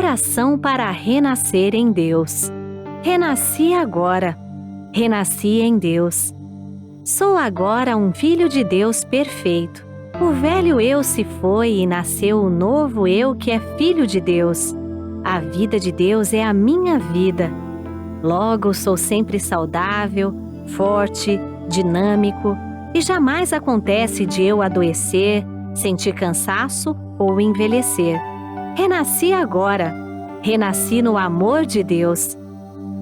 Oração para renascer em Deus. Renasci agora. Renasci em Deus. Sou agora um filho de Deus perfeito. O velho eu se foi e nasceu o novo eu que é filho de Deus. A vida de Deus é a minha vida. Logo sou sempre saudável, forte, dinâmico e jamais acontece de eu adoecer, sentir cansaço ou envelhecer. Renasci agora. Renasci no amor de Deus.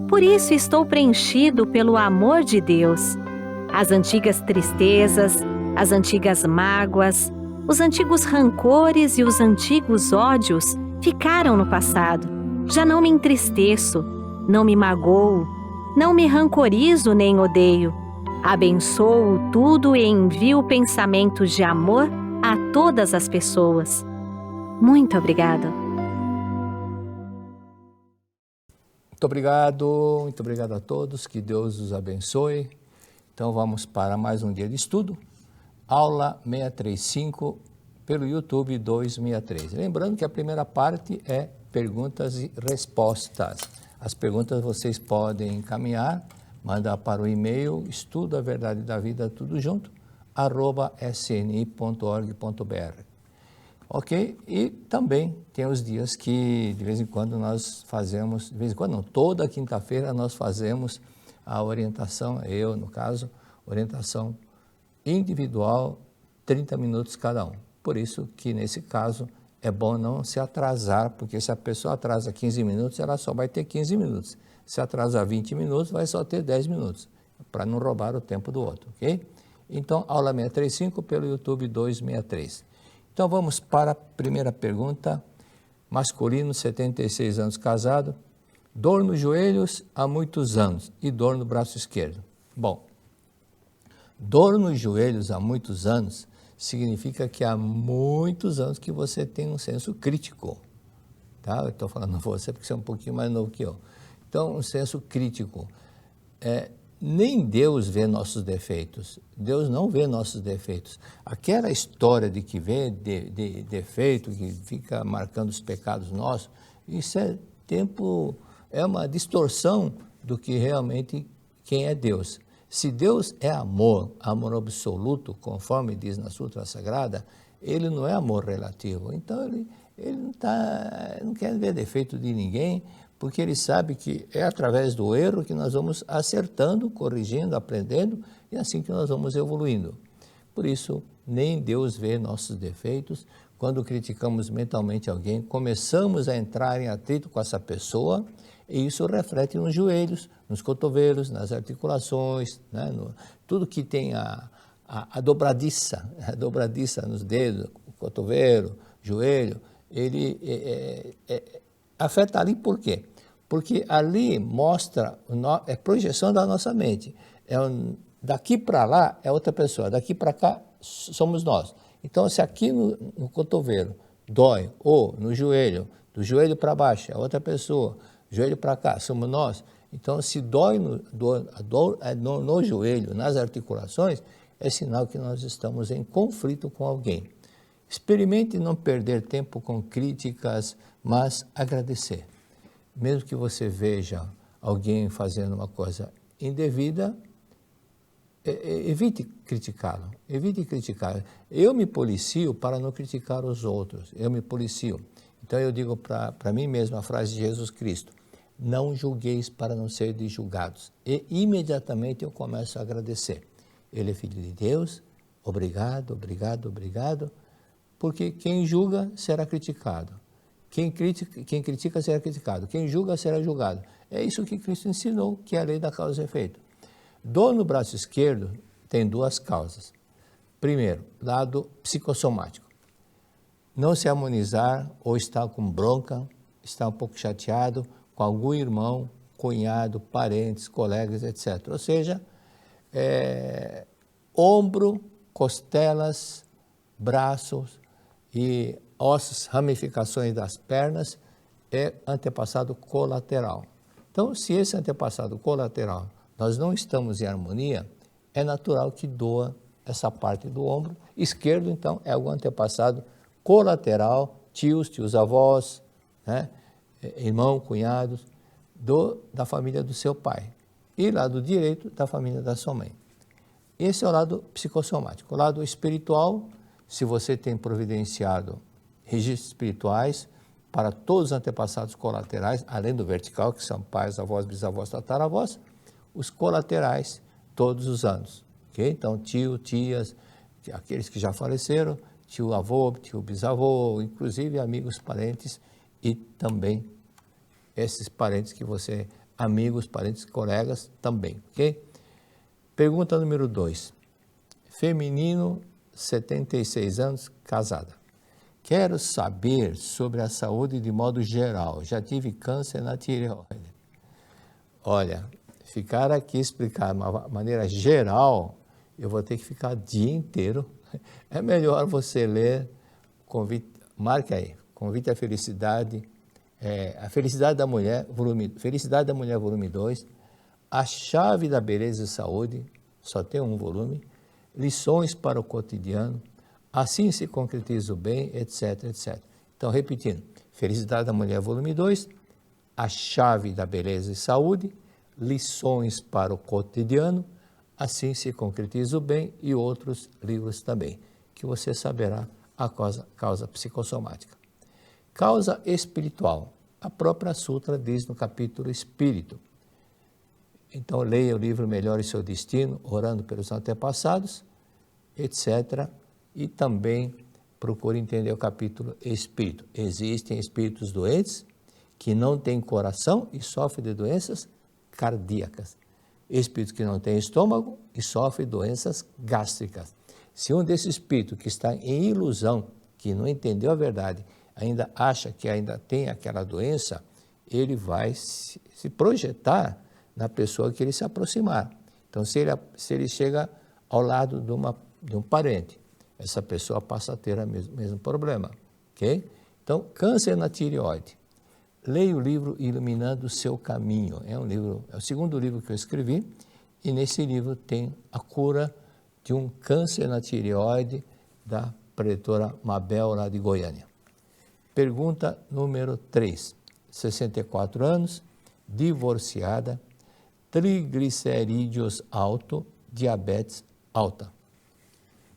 Por isso estou preenchido pelo amor de Deus. As antigas tristezas, as antigas mágoas, os antigos rancores e os antigos ódios ficaram no passado. Já não me entristeço, não me magoo, não me rancorizo nem odeio. Abençoo tudo e envio pensamentos de amor a todas as pessoas. Muito obrigada. Muito obrigado a todos, que Deus os abençoe. Então vamos para mais um dia de estudo, aula 635 pelo YouTube 263. Lembrando que a primeira parte é perguntas e respostas. As perguntas vocês podem encaminhar, mandar para o e-mail estudoaverdadedavida tudo junto, @sni.org.br. Ok? E também tem os dias que de vez em quando nós fazemos, de vez em quando não, toda quinta-feira nós fazemos a orientação, eu no caso, orientação individual, 30 minutos cada um. Por isso que nesse caso é bom não se atrasar, porque se a pessoa atrasa 15 minutos, ela só vai ter 15 minutos. Se atrasar 20 minutos, vai só ter 10 minutos, para não roubar o tempo do outro, ok? Então, aula 635 pelo YouTube 263. Então vamos para a primeira pergunta. Masculino, 76 anos, casado, dor nos joelhos há muitos anos e dor no braço esquerdo. Bom, dor nos joelhos há muitos anos significa que há muitos anos que você tem um senso crítico, tá? Eu estou falando você porque você é um pouquinho mais novo que eu. Então, um senso crítico. Nem Deus vê nossos defeitos, Deus não vê nossos defeitos. Aquela história de que vê defeito, que fica marcando os pecados nossos, isso é uma distorção do que realmente quem é Deus. Se Deus é amor, amor absoluto, conforme diz na Sutra Sagrada, ele não é amor relativo. Então ele não quer ver defeito de ninguém, porque ele sabe que é através do erro que nós vamos acertando, corrigindo, aprendendo, e é assim que nós vamos evoluindo. Por isso, nem Deus vê nossos defeitos. Quando criticamos mentalmente alguém, começamos a entrar em atrito com essa pessoa, e isso reflete nos joelhos, nos cotovelos, nas articulações, né? Tudo que tem a dobradiça nos dedos, cotovelo, joelho, ele afeta ali por quê? Porque ali mostra, é projeção da nossa mente. Daqui para lá é outra pessoa, daqui para cá somos nós. Então, se aqui no cotovelo dói, ou no joelho, do joelho para baixo é outra pessoa, joelho para cá somos nós. Então, se dói no joelho, nas articulações, é sinal que nós estamos em conflito com alguém. Experimente não perder tempo com críticas, mas agradecer. Mesmo que você veja alguém fazendo uma coisa indevida, evite criticá-lo, evite criticar. Eu me policio para não criticar os outros, eu me policio. Então eu digo para mim mesmo a frase de Jesus Cristo: não julgueis para não serdes julgados. E imediatamente eu começo a agradecer. Ele é filho de Deus, obrigado, obrigado, obrigado, porque quem julga será criticado. Quem critica será criticado, quem julga será julgado. É isso que Cristo ensinou, que é a lei da causa e efeito. Dor no braço esquerdo tem duas causas. Primeiro, lado psicossomático. Não se harmonizar ou estar com bronca, estar um pouco chateado com algum irmão, cunhado, parentes, colegas, etc. Ou seja, ombro, costelas, braços e ossos, ramificações das pernas, é antepassado colateral. Então, se esse antepassado colateral nós não estamos em harmonia, é natural que doa essa parte do ombro. Esquerdo, então, é algum antepassado colateral, tios avós, né? irmão, cunhados, da família do seu pai. E lado direito, da família da sua mãe. Esse é o lado psicossomático. O lado espiritual, se você tem providenciado registros espirituais para todos os antepassados colaterais, além do vertical, que são pais, avós, bisavós, tataravós, os colaterais todos os anos. Okay? Então, tio, tias, aqueles que já faleceram, tio avô, tio bisavô, inclusive amigos, parentes e também esses parentes que você, amigos, parentes, colegas também, ok? Pergunta número 2. Feminino, 76 anos, casada. Quero saber sobre a saúde de modo geral. Já tive câncer na tireoide. Olha, ficar aqui explicar de uma maneira geral, eu vou ter que ficar o dia inteiro. É melhor você ler, marque aí, Convite à Felicidade, A Felicidade da Mulher, volume 2, A Chave da Beleza e Saúde, só tem um volume, Lições para o Cotidiano, Assim se concretiza o bem, etc, etc. Então, repetindo, Felicidade da Mulher, volume 2, A Chave da Beleza e Saúde, Lições para o Cotidiano, Assim se concretiza o bem e outros livros também, que você saberá a causa psicossomática. Causa espiritual. A própria Sutra diz no capítulo Espírito. Então, leia o livro Melhore Seu Destino, Orando pelos Antepassados, etc. E também procure entender o capítulo Espírito. Existem espíritos doentes que não têm coração e sofrem de doenças cardíacas. Espíritos que não têm estômago e sofrem doenças gástricas. Se um desses espíritos que está em ilusão, que não entendeu a verdade, ainda acha que ainda tem aquela doença, ele vai se projetar na pessoa que ele se aproximar. Então, se ele chega ao lado de um parente, essa pessoa passa a ter o mesmo problema, ok? Então, câncer na tireoide. Leia o livro Iluminando o Seu Caminho. É o segundo livro que eu escrevi, e nesse livro tem a cura de um câncer na tireoide da preletora Mabel, lá de Goiânia. Pergunta número 3. 64 anos, divorciada, triglicerídeos alto, diabetes alta.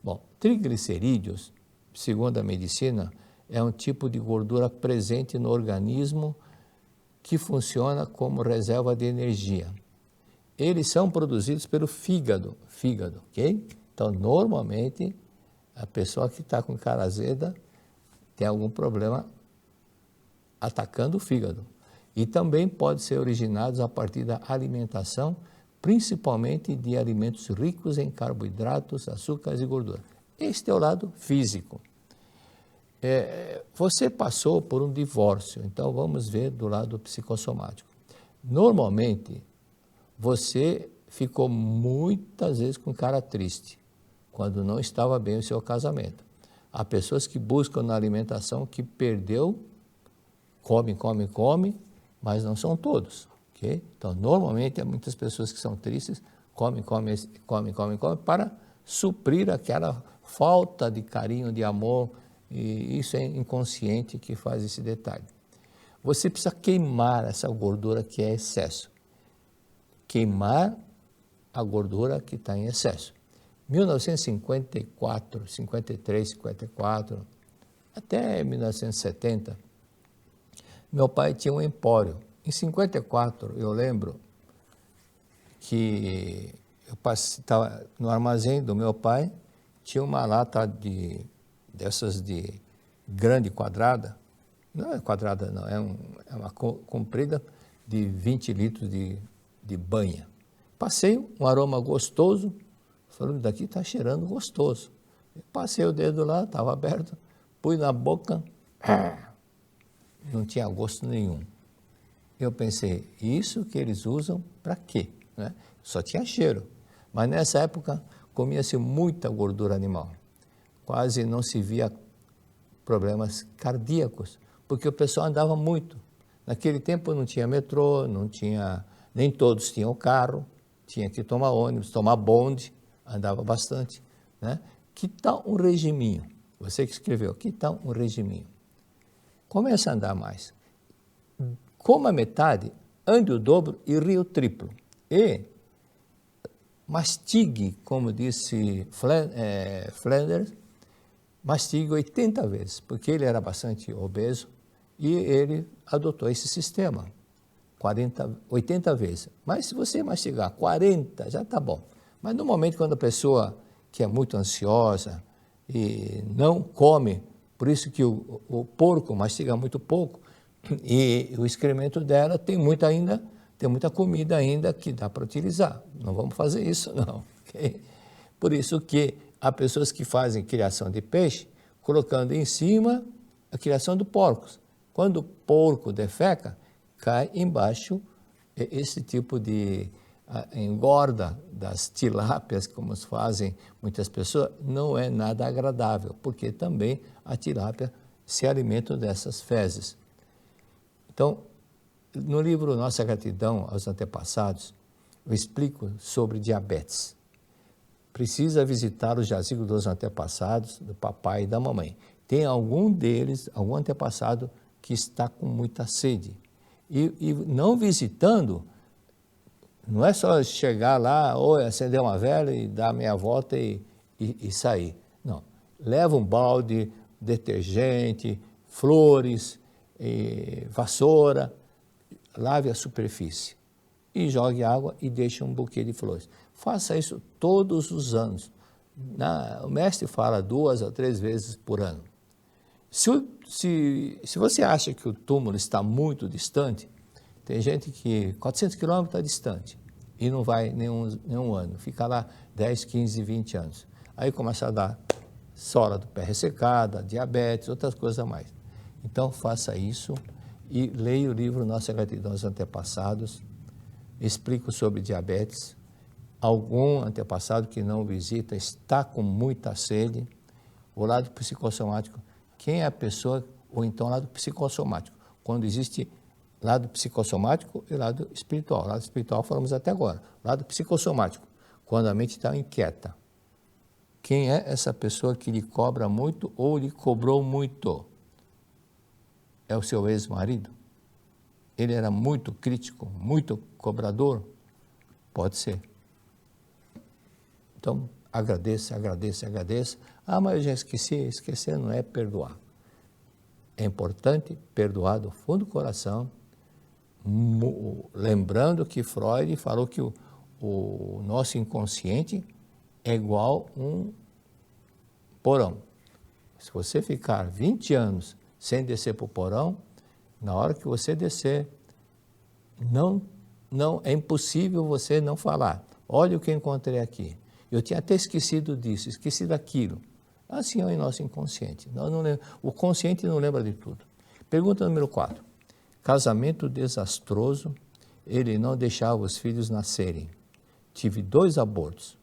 Bom, triglicerídeos, segundo a medicina, é um tipo de gordura presente no organismo que funciona como reserva de energia. Eles são produzidos pelo fígado, ok? Então, normalmente, a pessoa que está com cara azeda tem algum problema atacando o fígado. E também pode ser originados a partir da alimentação, principalmente de alimentos ricos em carboidratos, açúcares e gordura. Este é o lado físico. Você passou por um divórcio, então vamos ver do lado psicossomático. Normalmente, você ficou muitas vezes com cara triste, quando não estava bem o seu casamento. Há pessoas que buscam na alimentação que perdeu, come, mas não são todos, ok? Então, normalmente, há muitas pessoas que são tristes, come para suprir aquela falta de carinho, de amor, e isso é inconsciente que faz esse detalhe. Você precisa queimar essa gordura que é excesso. Queimar a gordura que está em excesso. 1954, 53, 54, até 1970, meu pai tinha um empório. Em 54, eu lembro que eu estava no armazém do meu pai, tinha uma lata dessas de grande quadrada, não é quadrada não, é uma comprida de 20 litros de banha. Passei um aroma gostoso, falei, daqui está cheirando gostoso. Passei o dedo lá, estava aberto, pus na boca, não tinha gosto nenhum. Eu pensei, isso que eles usam para quê? Né? Só tinha cheiro. Mas nessa época comia-se muita gordura animal. Quase não se via problemas cardíacos, porque o pessoal andava muito. Naquele tempo não tinha metrô, nem todos tinham carro, tinha que tomar ônibus, tomar bonde, andava bastante. Né? Que tal um regiminho? Você que escreveu, que tal um regiminho? Começa a andar mais. coma metade, ande o dobro e ria o triplo. E mastigue, como disse Flanders, mastigue 80 vezes, porque ele era bastante obeso e ele adotou esse sistema, 80 vezes. Mas se você mastigar 40, já está bom. Mas no momento quando a pessoa que é muito ansiosa e não come, por isso que o porco mastiga muito pouco, e o excremento dela tem muita comida ainda que dá para utilizar. Não vamos fazer isso, não. Okay? Por isso que há pessoas que fazem criação de peixe, colocando em cima a criação de porcos. Quando o porco defeca, cai embaixo esse tipo de engorda das tilápias, como fazem muitas pessoas, não é nada agradável, porque também a tilápia se alimenta dessas fezes. Então, no livro Nossa Gratidão aos Antepassados, eu explico sobre diabetes. Precisa visitar o jazigo dos antepassados, do papai e da mamãe. Tem algum deles, algum antepassado, que está com muita sede. E não visitando, não é só chegar lá, ou acender uma vela e dar meia volta e sair. Não. Leva um balde, detergente, flores, vassoura, lave a superfície e jogue água e deixe um buquê de flores. Faça isso todos os anos. O mestre fala 2 a 3 vezes por ano. Se você acha que o túmulo está muito distante, tem gente que 400 quilômetros está distante e não vai nenhum ano, fica lá 10, 15, 20 anos. Aí começa a dar sola do pé ressecada, diabetes, outras coisas a mais. Então faça isso e leia o livro Nossa Gratidão aos Antepassados, explico sobre diabetes. Algum antepassado que não visita está com muita sede. O lado psicossomático, quem é a pessoa, ou então o lado psicossomático, quando existe lado psicossomático e lado espiritual. Lado espiritual falamos até agora. Lado psicossomático, quando a mente está inquieta. Quem é essa pessoa que lhe cobra muito ou lhe cobrou muito? É o seu ex-marido? Ele era muito crítico, muito cobrador? Pode ser. Então, agradeça, agradeça, agradeça. Ah, mas eu já esqueci. Esquecer não é perdoar. É importante perdoar do fundo do coração, lembrando que Freud falou que o nosso inconsciente é igual um porão. Se você ficar 20 anos sem descer para o porão, na hora que você descer, é impossível você não falar. Olha o que eu encontrei aqui. Eu tinha até esquecido disso, esqueci daquilo. Assim é o nosso inconsciente. O consciente não lembra de tudo. Pergunta número 4. Casamento desastroso, ele não deixava os filhos nascerem. Tive 2 abortos.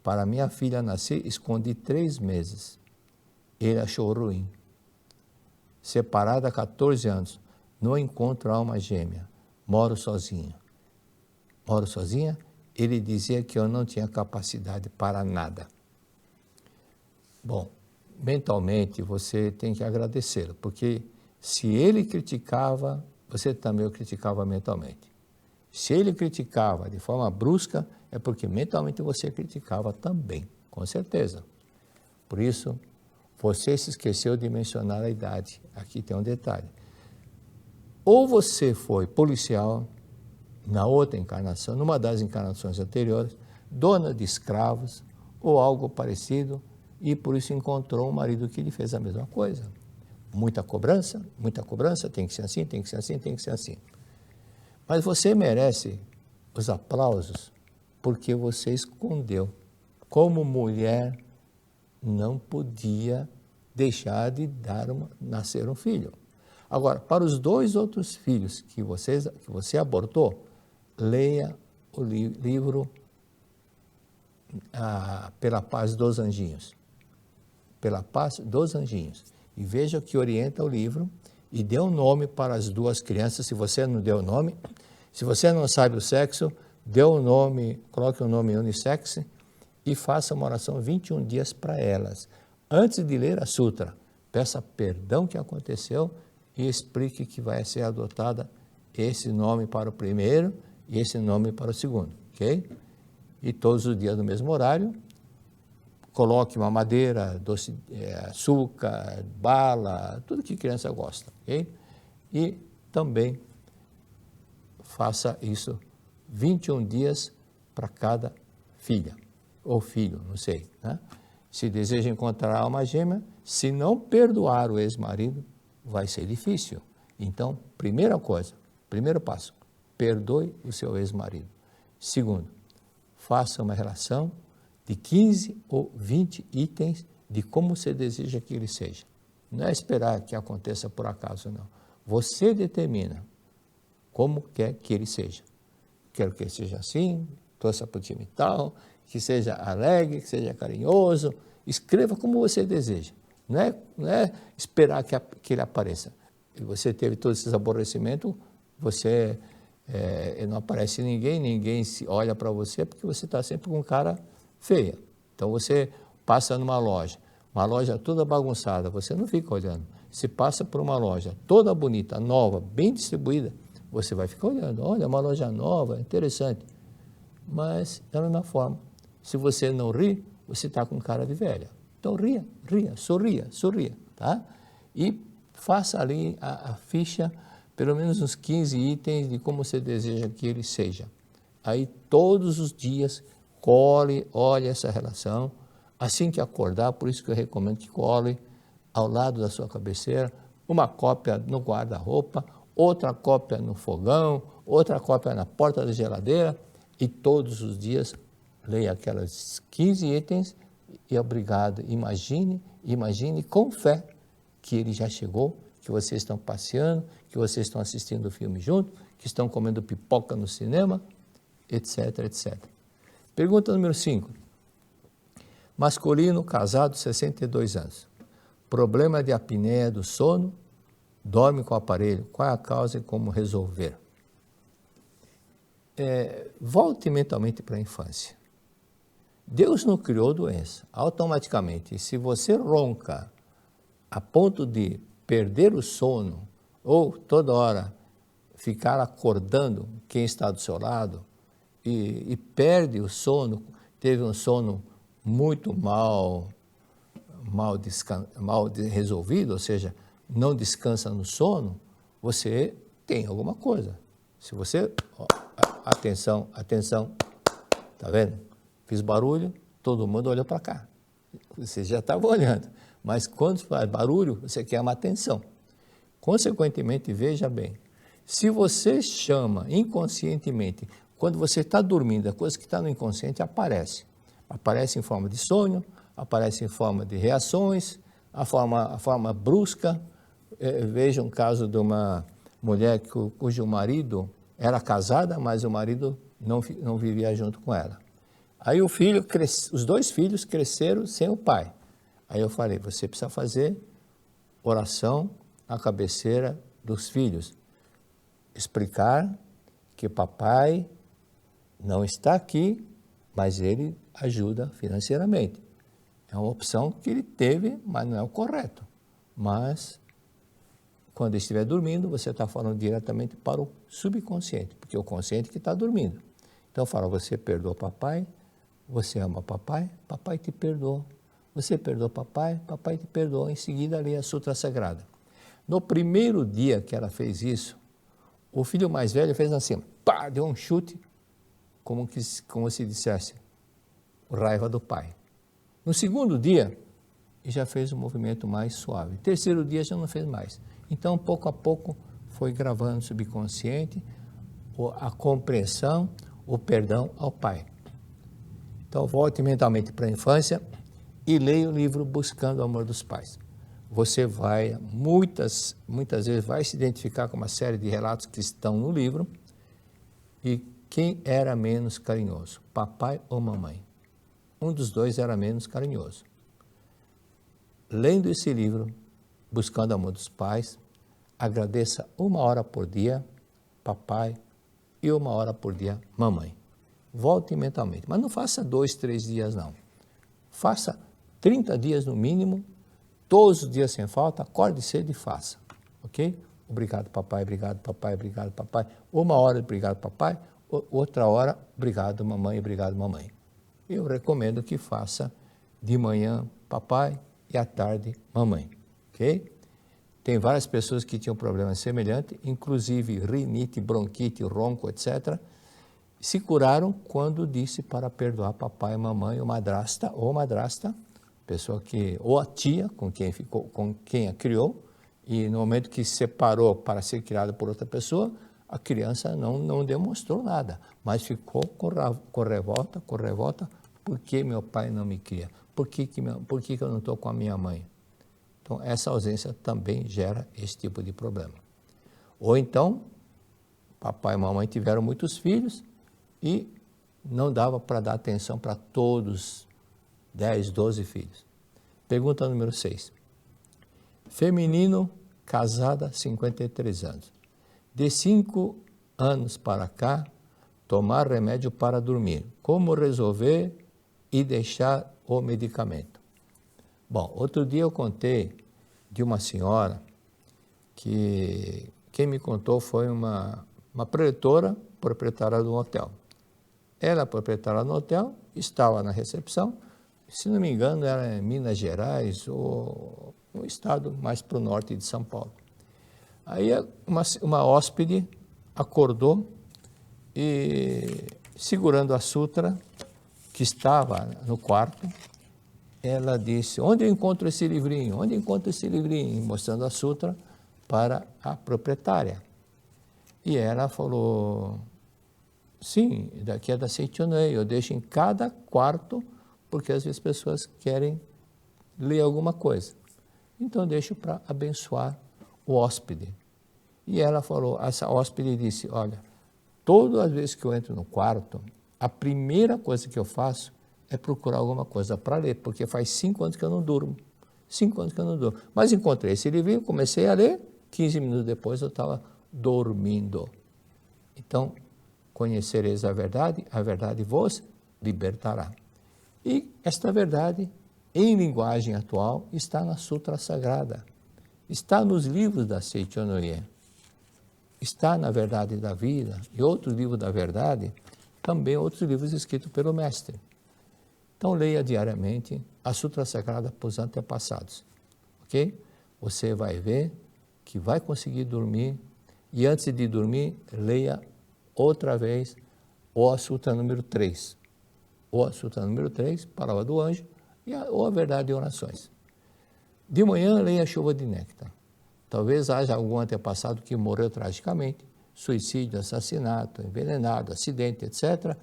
Para minha filha nascer, escondi 3 meses. Ele achou ruim. Separada há 14 anos, não encontro alma gêmea. Moro sozinha. Moro sozinha? Ele dizia que eu não tinha capacidade para nada. Bom, mentalmente você tem que agradecê-lo, porque se ele criticava, você também o criticava mentalmente. Se ele criticava de forma brusca, é porque mentalmente você criticava também, com certeza. Por isso, você se esqueceu de mencionar a idade. Aqui tem um detalhe. Ou você foi policial na outra encarnação, numa das encarnações anteriores, dona de escravos ou algo parecido, e por isso encontrou um marido que lhe fez a mesma coisa. Muita cobrança, tem que ser assim, tem que ser assim, tem que ser assim. Mas você merece os aplausos porque você escondeu. Como mulher, não podia deixar de nascer um filho. Agora, para os 2 outros filhos que você abortou, leia o livro Pela Paz dos Anjinhos. Pela Paz dos Anjinhos. E veja o que orienta o livro e dê um nome para as 2 crianças, se você não deu o nome. Se você não sabe o sexo, dê o nome, coloque o nome unissex e faça uma oração 21 dias para elas. Antes de ler a sutra, peça perdão que aconteceu e explique que vai ser adotada esse nome para o primeiro e esse nome para o segundo, ok? E todos os dias no mesmo horário, coloque uma madeira, doce, açúcar, bala, tudo que criança gosta, ok? E também faça isso 21 dias para cada filha, ou filho, não sei, né? Se deseja encontrar a alma gêmea, se não perdoar o ex-marido, vai ser difícil. Então, primeira coisa, primeiro passo, perdoe o seu ex-marido. Segundo, faça uma relação de 15 ou 20 itens de como você deseja que ele seja. Não é esperar que aconteça por acaso, não. Você determina como quer que ele seja. Quero que ele seja assim, torça para o time tal, que seja alegre, que seja carinhoso. Escreva como você deseja. Não é esperar que ele apareça. E você teve todos esses aborrecimentos, você não aparece ninguém se olha para você, porque você está sempre com cara feia. Então você passa numa loja, uma loja toda bagunçada, você não fica olhando. Se passa por uma loja toda bonita, nova, bem distribuída, você vai ficar olhando. Olha, uma loja nova, interessante. Mas, da mesma forma, se você não ri, você está com cara de velha. Então ria, sorria, tá? E faça ali a ficha, pelo menos uns 15 itens de como você deseja que ele seja. Aí todos os dias, olhe essa relação. Assim que acordar, por isso que eu recomendo que cole ao lado da sua cabeceira, uma cópia no guarda-roupa, outra cópia no fogão, outra cópia na porta da geladeira, e todos os dias leia aquelas 15 itens e obrigado, imagine com fé que ele já chegou, que vocês estão passeando, que vocês estão assistindo o filme junto, que estão comendo pipoca no cinema, etc, etc. Pergunta número 5. Masculino, casado, 62 anos. Problema de apneia do sono, dorme com o aparelho. Qual é a causa e como resolver? Volte mentalmente para a infância. Deus não criou doença. Automaticamente, se você ronca a ponto de perder o sono ou toda hora ficar acordando quem está do seu lado e perde o sono, teve um sono muito mal resolvido, ou seja, não descansa no sono, você tem alguma coisa. Se você... Atenção, tá vendo? Fiz barulho, todo mundo olhou para cá. Você já estava olhando, mas quando faz barulho, você quer uma atenção. Consequentemente, veja bem, se você chama inconscientemente, quando você está dormindo, a coisa que está no inconsciente aparece. Aparece em forma de sonho, aparece em forma de reações, a forma brusca. Veja um caso de uma mulher cujo marido era casada, mas o marido não vivia junto com ela. Aí os dois filhos cresceram sem o pai. Aí eu falei, você precisa fazer oração à cabeceira dos filhos. Explicar que papai não está aqui, mas ele ajuda financeiramente. É uma opção que ele teve, mas não é o correto. Mas, quando estiver dormindo, você está falando diretamente para o subconsciente, porque é o consciente que está dormindo. Então, fala, você perdoa papai, você ama papai, papai te perdoa. Você perdoa papai, papai te perdoa. Em seguida, lê a Sutra Sagrada. No primeiro dia que ela fez isso, o filho mais velho fez assim, pá, deu um chute, como se dissesse, raiva do pai. No segundo dia, já fez um movimento mais suave. Terceiro dia, já não fez mais. Então, pouco a pouco, foi gravando subconsciente a compreensão, o perdão ao pai. Então, volte mentalmente para a infância e leia o livro Buscando o Amor dos Pais. Você vai, muitas vezes, vai se identificar com uma série de relatos que estão no livro. E quem era menos carinhoso, papai ou mamãe? Um dos dois era menos carinhoso. Lendo esse livro, Buscando o Amor dos Pais, agradeça 1 hora por dia, papai, e 1 hora por dia, mamãe. Volte mentalmente, mas não faça 2, 3 dias não. Faça 30 dias no mínimo, todos os dias sem falta, acorde cedo e faça, ok? obrigado papai, obrigado papai, obrigado papai. Uma hora, obrigado papai, outra hora, obrigado mamãe, obrigado mamãe. Eu recomendo que faça de manhã papai e à tarde mamãe, ok? Tem várias pessoas que tinham problemas semelhantes, inclusive rinite, bronquite, ronco, etc., se curaram quando disse para perdoar papai, mamãe, ou madrasta, pessoa que, ou a tia com quem a criou, e no momento que se separou para ser criada por outra pessoa, a criança não demonstrou nada, mas ficou com revolta, por que meu pai não me cria? Por que eu não estou com a minha mãe? Então, essa ausência também gera esse tipo de problema. Ou então, papai e mamãe tiveram muitos filhos e não dava para dar atenção para todos, 10, 12 filhos. Pergunta número 6. Feminino, casada, 53 anos. De 5 anos para cá, tomar remédio para dormir. Como resolver e deixar o medicamento? Bom, outro dia eu contei de uma senhora que quem me contou foi uma proprietária de um hotel. Ela, proprietária do hotel, estava na recepção, se não me engano, era em Minas Gerais ou um estado mais para o norte de São Paulo. Aí uma hóspede acordou e, segurando a sutra que estava no quarto, ela disse, onde eu encontro esse livrinho? Onde eu encontro esse livrinho? Mostrando a sutra para a proprietária. E ela falou, sim, daqui é da Seitonei, eu deixo em cada quarto, porque às vezes as pessoas querem ler alguma coisa. Então eu deixo para abençoar o hóspede. E ela falou, essa hóspede disse, olha, todas as vezes que eu entro no quarto, a primeira coisa que eu faço é procurar alguma coisa para ler, porque faz 5 anos que eu não durmo. 5 anos que eu não durmo. Mas encontrei esse livrinho, comecei a ler, 15 minutos depois eu estava dormindo. Então, conhecereis a verdade vos libertará. E esta verdade, em linguagem atual, está na Sutra Sagrada, está nos livros da Seichonoye, está na Verdade da Vida e outros livros da verdade, também outros livros escritos pelo Mestre. Então, leia diariamente a Sutra Sagrada para os antepassados, ok? Você vai ver que vai conseguir dormir e antes de dormir, leia outra vez ou a Sutra número 3, ou a Sutra número 3, Palavra do Anjo, ou a Verdade e Orações. De manhã, leia a Chuva de Néctar. Talvez haja algum antepassado que morreu tragicamente, suicídio, assassinato, envenenado, acidente, etc.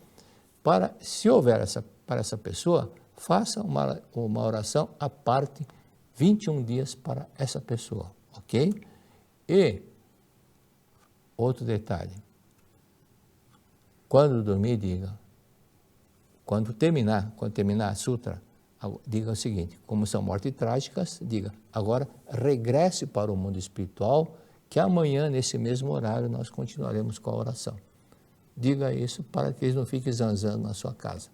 Se houver para essa pessoa, faça uma oração à parte, 21 dias para essa pessoa, ok? E, outro detalhe, quando dormir, diga, quando terminar a sutra, diga o seguinte, como são mortes trágicas, diga, agora regresse para o mundo espiritual, que amanhã, nesse mesmo horário, nós continuaremos com a oração. Diga isso para que eles não fiquem zanzando na sua casa.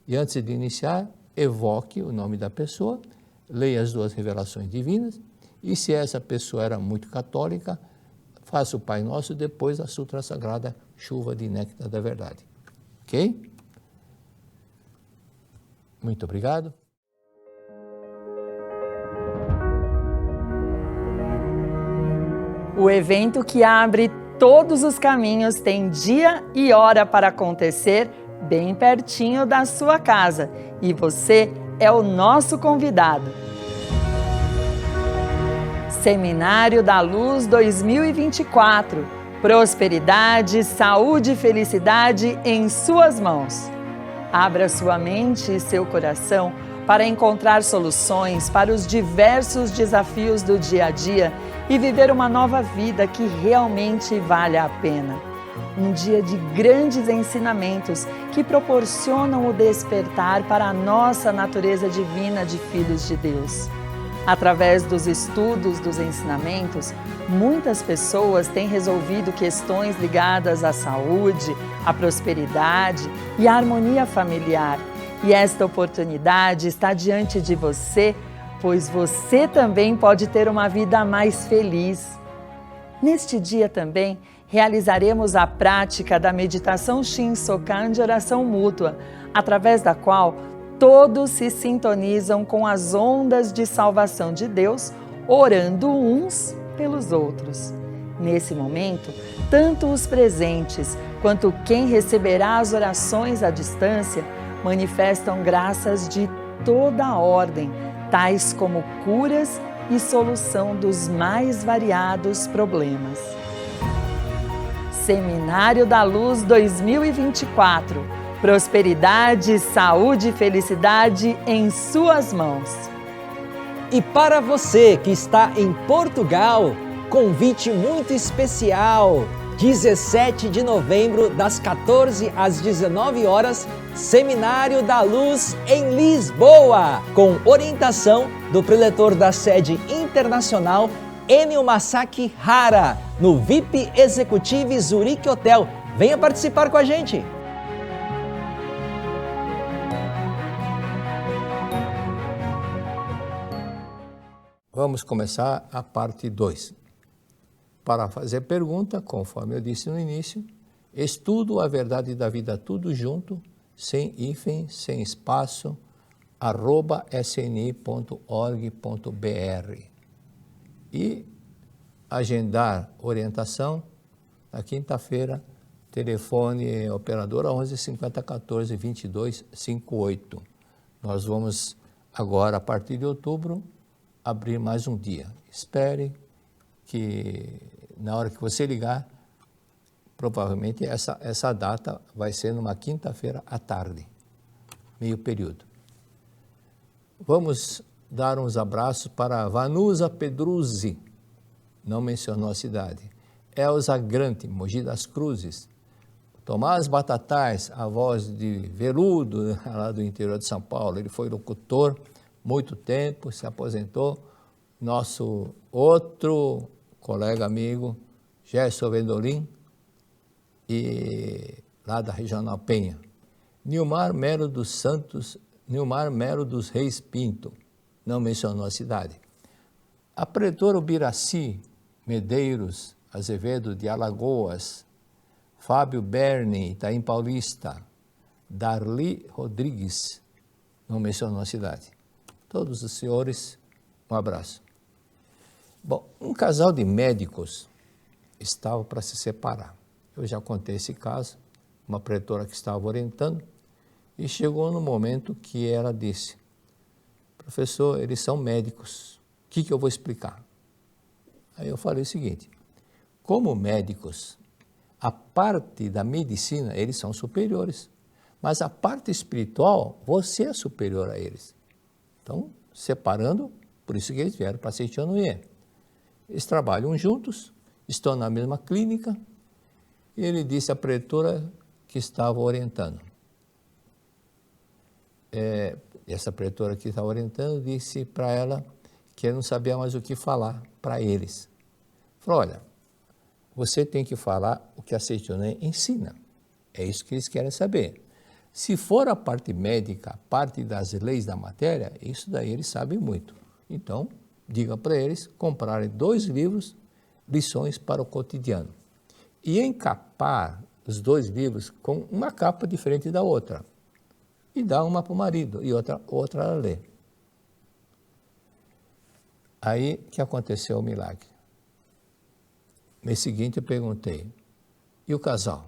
E antes de iniciar, evoque o nome da pessoa, leia as 2 revelações divinas, e se essa pessoa era muito católica, faça o Pai Nosso, depois a Sutra Sagrada, Chuva de Néctar da Verdade. Ok? Muito obrigado. O evento que abre todos os caminhos tem dia e hora para acontecer bem pertinho da sua casa. E você é o nosso convidado. Seminário da Luz 2024. Prosperidade, saúde e felicidade em suas mãos. Abra sua mente e seu coração para encontrar soluções para os diversos desafios do dia a dia e viver uma nova vida que realmente vale a pena. Um dia de grandes ensinamentos que proporcionam o despertar para a nossa natureza divina de filhos de Deus. Através dos estudos dos ensinamentos, muitas pessoas têm resolvido questões ligadas à saúde, à prosperidade e à harmonia familiar. E esta oportunidade está diante de você, pois você também pode ter uma vida mais feliz. Neste dia também, realizaremos a prática da meditação Shin-Sokan de oração mútua, através da qual todos se sintonizam com as ondas de salvação de Deus, orando uns pelos outros. Nesse momento, tanto os presentes quanto quem receberá as orações à distância manifestam graças de toda a ordem, tais como curas e solução dos mais variados problemas. Seminário da Luz 2024. Prosperidade, saúde e felicidade em suas mãos. E para você que está em Portugal, convite muito especial. 17 de novembro, das 14 às 19 horas, Seminário da Luz em Lisboa, com orientação do preletor da sede internacional, Enio Masaki Hara, no VIP Executive Zurique Hotel. Venha participar com a gente! Vamos começar a parte 2. Para fazer pergunta, conforme eu disse no início, estudo a verdade da vida tudo junto, sem hífen, sem espaço, @sni.org.br. E agendar orientação na quinta-feira, telefone operadora 11 50 14 22 58. Nós vamos agora, a partir de outubro, abrir mais um dia. Espere que na hora que você ligar, provavelmente essa data vai ser numa quinta-feira à tarde, meio período. Vamos dar uns abraços para Vanusa Pedruzzi, não mencionou a cidade, Elza Grante, Mogi das Cruzes, Tomás Batatais, a voz de Veludo, lá do interior de São Paulo, ele foi locutor muito tempo, se aposentou. Nosso outro colega amigo, Gerson Vendolim, e lá da Regional Penha. Nilmar Melo dos Santos, Nilmar Melo dos Reis Pinto, não mencionou a cidade. A preletora Ubiraci Medeiros Azevedo de Alagoas, Fábio Berni, Itaim Paulista, Darli Rodrigues, não mencionou a cidade. Todos os senhores, um abraço. Bom, um casal de médicos estava para se separar. Eu já contei esse caso, uma preletora que estava orientando, e chegou no momento que ela disse, professor, eles são médicos, o que eu vou explicar? Aí eu falei o seguinte, como médicos, a parte da medicina, eles são superiores, mas a parte espiritual, você é superior a eles. Então, separando, por isso que eles vieram para Seitianoye. Eles trabalham juntos, estão na mesma clínica, e ele disse à preletora que estava orientando. Essa preletora que estava orientando disse para ela que ele não sabia mais o que falar para eles. Falou, olha, você tem que falar o que a Seitianoye ensina. É isso que eles querem saber. Se for a parte médica, a parte das leis da matéria, isso daí eles sabem muito. Então, diga para eles comprarem 2 livros, Lições para o Cotidiano. E encapar os 2 livros com uma capa diferente da outra. E dar uma para o marido e outra ela lê. Aí que aconteceu o milagre. No mês seguinte eu perguntei, e o casal?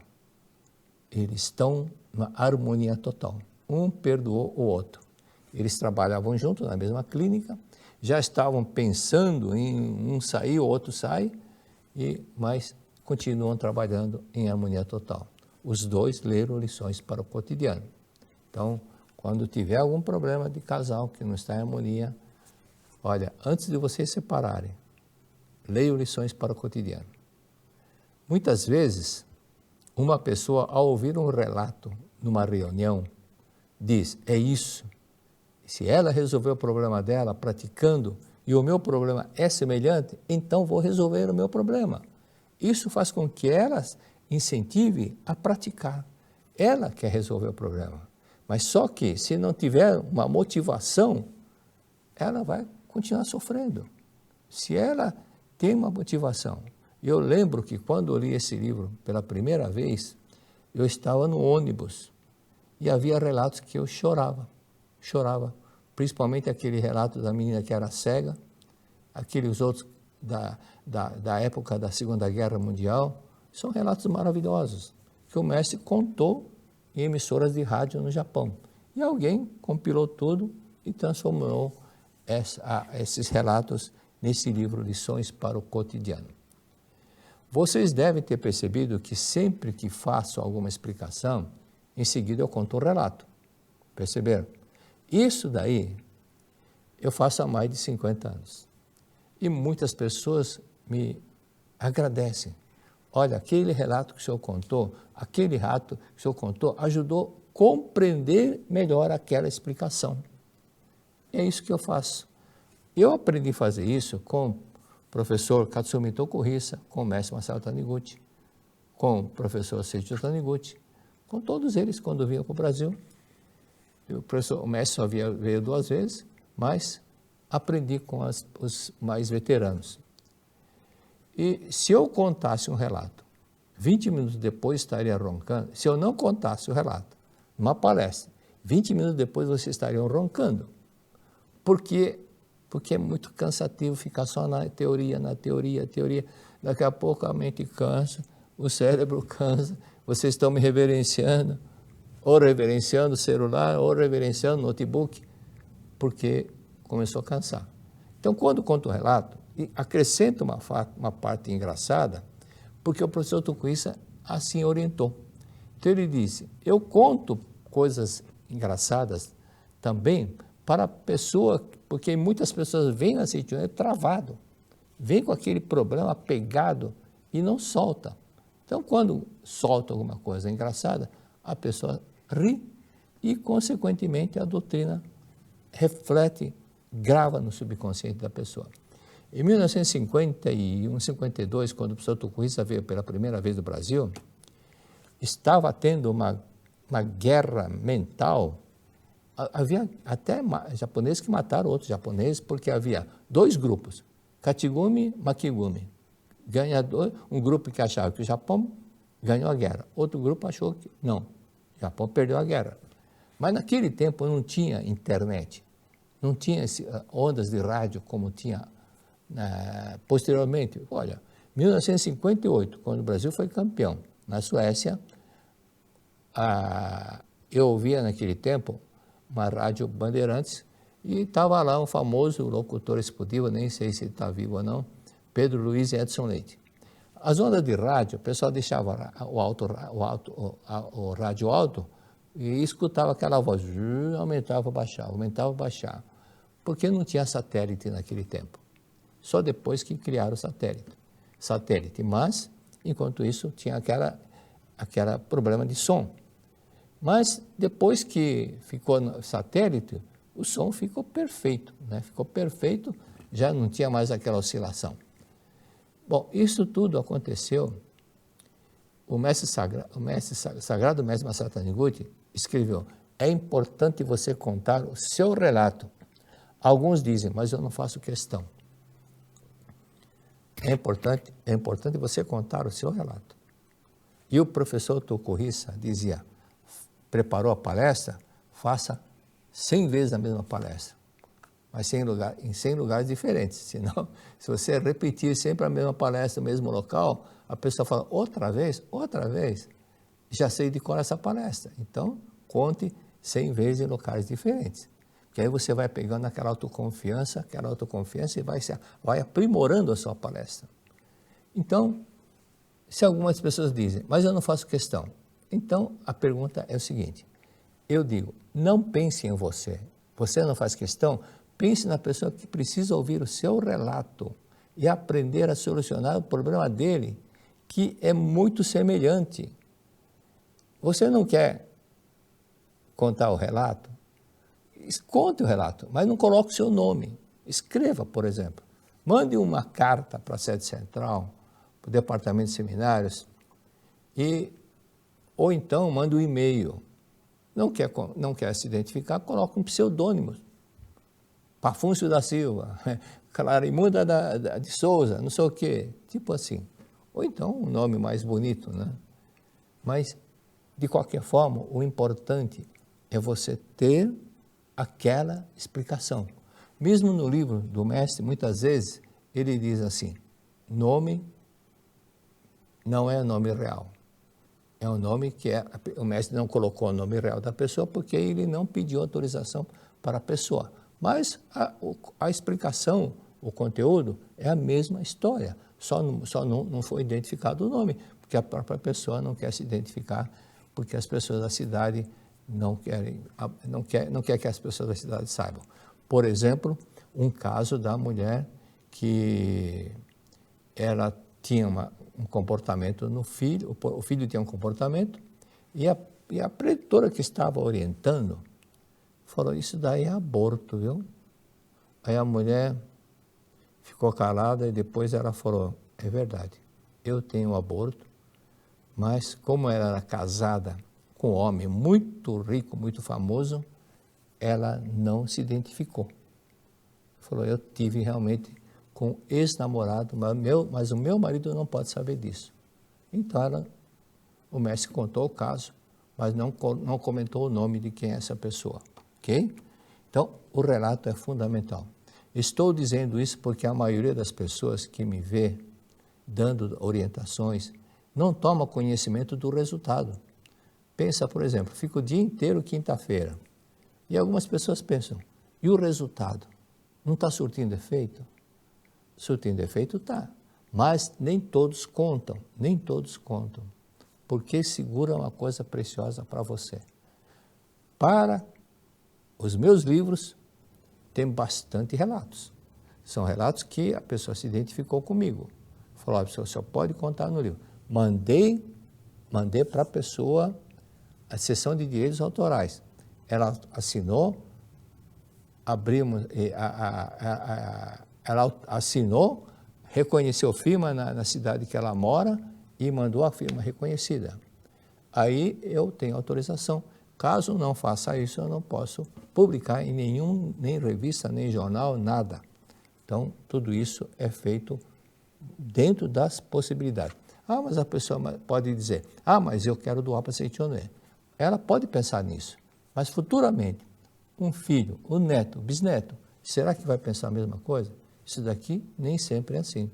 Eles estão numa harmonia total. Um perdoou o outro. Eles trabalhavam juntos na mesma clínica, já estavam pensando em um sair, o outro sai, mas continuam trabalhando em harmonia total. Os 2 leram Lições para o Cotidiano. Então, quando tiver algum problema de casal que não está em harmonia, olha, antes de vocês separarem, leiam Lições para o Cotidiano. Muitas vezes, uma pessoa, ao ouvir um relato numa reunião, diz, é isso. Se ela resolveu o problema dela praticando e o meu problema é semelhante, então vou resolver o meu problema. Isso faz com que ela incentive a praticar. Ela quer resolver o problema. Mas só que, se não tiver uma motivação, ela vai continuar sofrendo. Se ela tem uma motivação E eu lembro que quando eu li esse livro pela primeira vez, eu estava no ônibus e havia relatos que eu chorava, principalmente aquele relato da menina que era cega, aqueles outros da época da Segunda Guerra Mundial, são relatos maravilhosos, que o mestre contou em emissoras de rádio no Japão. E alguém compilou tudo e transformou esses relatos nesse livro, Lições para o Cotidiano. Vocês devem ter percebido que sempre que faço alguma explicação, em seguida eu conto um relato. Perceberam? Isso daí eu faço há mais de 50 anos. E muitas pessoas me agradecem. Olha, aquele relato que o senhor contou, ajudou a compreender melhor aquela explicação. É isso que eu faço. Eu aprendi a fazer isso com o professor Katsumi Tokuhisa, com o mestre Masaru Taniguchi, com o professor Seiichi Taniguchi, com todos eles quando vinham para o Brasil. O mestre só veio 2 vezes, mas aprendi com os mais veteranos. E se eu contasse um relato, 20 minutos depois estaria roncando. Se eu não contasse o relato, numa palestra, 20 minutos depois vocês estariam roncando. Porque é muito cansativo ficar só na teoria. Daqui a pouco a mente cansa, o cérebro cansa, vocês estão me reverenciando, ou reverenciando o celular, ou reverenciando o notebook, porque começou a cansar. Então, quando conto o relato, acrescento uma parte engraçada, porque o professor Tokuhisa assim orientou. Então, ele disse, eu conto coisas engraçadas também para a pessoa, porque muitas pessoas vêm na Seiichi travado, vêm com aquele problema pegado e não solta. Então, quando solta alguma coisa engraçada, a pessoa ri e, consequentemente, a doutrina reflete, grava no subconsciente da pessoa. Em 1951, 52, quando o professor Tokuhisa veio pela primeira vez do Brasil, estava tendo uma guerra mental. Havia até japoneses que mataram outros japoneses, porque havia 2 grupos, Kachigumi e Makigumi. Ganhador, um grupo que achava que o Japão ganhou a guerra, outro grupo achou que não, o Japão perdeu a guerra. Mas naquele tempo não tinha internet, não tinha ondas de rádio como tinha posteriormente. Olha, 1958, quando o Brasil foi campeão na Suécia, eu ouvia naquele tempo uma rádio Bandeirantes e estava lá um famoso locutor executivo, nem sei se ele está vivo ou não, Pedro Luiz e Edson Leite. As ondas de rádio, o pessoal deixava o rádio alto e escutava aquela voz, aumentava, baixava, porque não tinha satélite naquele tempo. Só depois que criaram o satélite. Mas, enquanto isso, tinha aquele problema de som. Mas, depois que ficou no satélite, o som ficou perfeito, né? Ficou perfeito, já não tinha mais aquela oscilação. Bom, isso tudo aconteceu. O sagrado mestre Masaru Taniguchi escreveu, é importante você contar o seu relato. Alguns dizem, mas eu não faço questão. É importante você contar o seu relato. E o professor Tokuhisa dizia, preparou a palestra, faça 100 vezes a mesma palestra, mas em 100 lugares diferentes. Senão, se você repetir sempre a mesma palestra no mesmo local, a pessoa fala, outra vez, já sei de cor essa palestra. Então, conte 100 vezes em locais diferentes. Que aí você vai pegando aquela autoconfiança e vai aprimorando a sua palestra. Então, se algumas pessoas dizem, mas eu não faço questão. Então, a pergunta é o seguinte, eu digo, não pense em você. Você não faz questão, pense na pessoa que precisa ouvir o seu relato e aprender a solucionar o problema dele, que é muito semelhante. Você não quer contar o relato? Conte o relato, mas não coloque o seu nome. Escreva, por exemplo. Mande uma carta para a sede central, para o departamento de seminários, ou então mande um e-mail. Não quer se identificar, coloque um pseudônimo. Pafúncio da Silva, Clarimunda de Souza, não sei o quê. Tipo assim. Ou então um nome mais bonito, né? Mas, de qualquer forma, o importante é você ter aquela explicação. Mesmo no livro do mestre, muitas vezes, ele diz assim, nome não é nome real. É um nome que o mestre não colocou o nome real da pessoa porque ele não pediu autorização para a pessoa. Mas a explicação, o conteúdo, é a mesma história. Só não foi identificado o nome, porque a própria pessoa não quer se identificar, porque as pessoas da cidade não quer que as pessoas da cidade saibam. Por exemplo, um caso da mulher que ela tinha um comportamento no filho, o filho tinha um comportamento, e a preditora que estava orientando falou, isso daí é aborto, viu? Aí a mulher ficou calada e depois ela falou, é verdade, eu tenho aborto, mas como ela era casada com um homem muito rico, muito famoso, ela não se identificou. Falou, eu tive realmente com ex-namorado, mas o meu marido não pode saber disso. Então, o mestre contou o caso, mas não comentou o nome de quem é essa pessoa, ok? Então, o relato é fundamental. Estou dizendo isso porque a maioria das pessoas que me vê dando orientações não toma conhecimento do resultado. Pensa, por exemplo, fica o dia inteiro quinta-feira, e algumas pessoas pensam, e o resultado? Não está surtindo efeito? Surtindo efeito está, mas nem todos contam, porque segura uma coisa preciosa para você. Para os meus livros, tem bastante relatos. São relatos que a pessoa se identificou comigo. Falou, o senhor pode contar no livro. Mandei para a pessoa a sessão de direitos autorais. Ela assinou, abrimos, ela assinou, reconheceu a firma na cidade que ela mora e mandou a firma reconhecida. Aí eu tenho autorização. Caso não faça isso, eu não posso publicar em nem revista, nem jornal, nada. Então, tudo isso é feito dentro das possibilidades. Ah, mas a pessoa pode dizer, mas eu quero doar para Seitonê. Ela pode pensar nisso, mas futuramente, um filho, um neto, bisneto, será que vai pensar a mesma coisa? Isso daqui nem sempre é assim.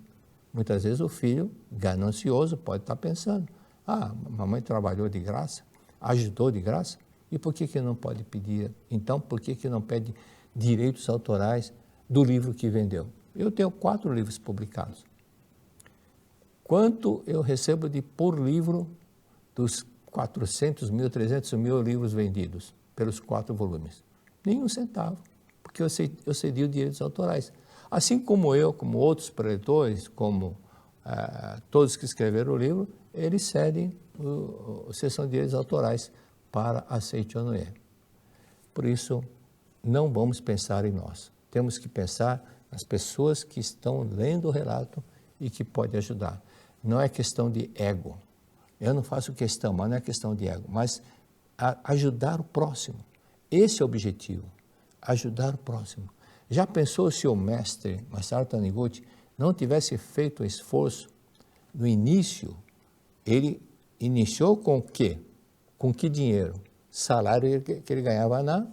Muitas vezes o filho, ganancioso, pode estar pensando, mamãe trabalhou de graça, ajudou de graça, e por que não pode pedir? Então, por que não pede direitos autorais do livro que vendeu? Eu tenho 4 livros publicados. Quanto eu recebo por livro dos 400 mil, 300 mil livros vendidos pelos 4 volumes? Nenhum centavo, porque eu cedi os direitos autorais. Assim como eu, como outros preletores, como todos que escreveram o livro, eles cedem a sessão de direitos autorais para a Seitonê. Por isso, não vamos pensar em nós. Temos que pensar nas pessoas que estão lendo o relato e que podem ajudar. Não é questão de ego. Eu não faço questão, mas não é questão de ego, mas ajudar o próximo. Esse é o objetivo, ajudar o próximo. Já pensou se o mestre Masaru Taniguchi não tivesse feito o esforço no início? Ele iniciou com o quê? Com que dinheiro? Salário que ele ganhava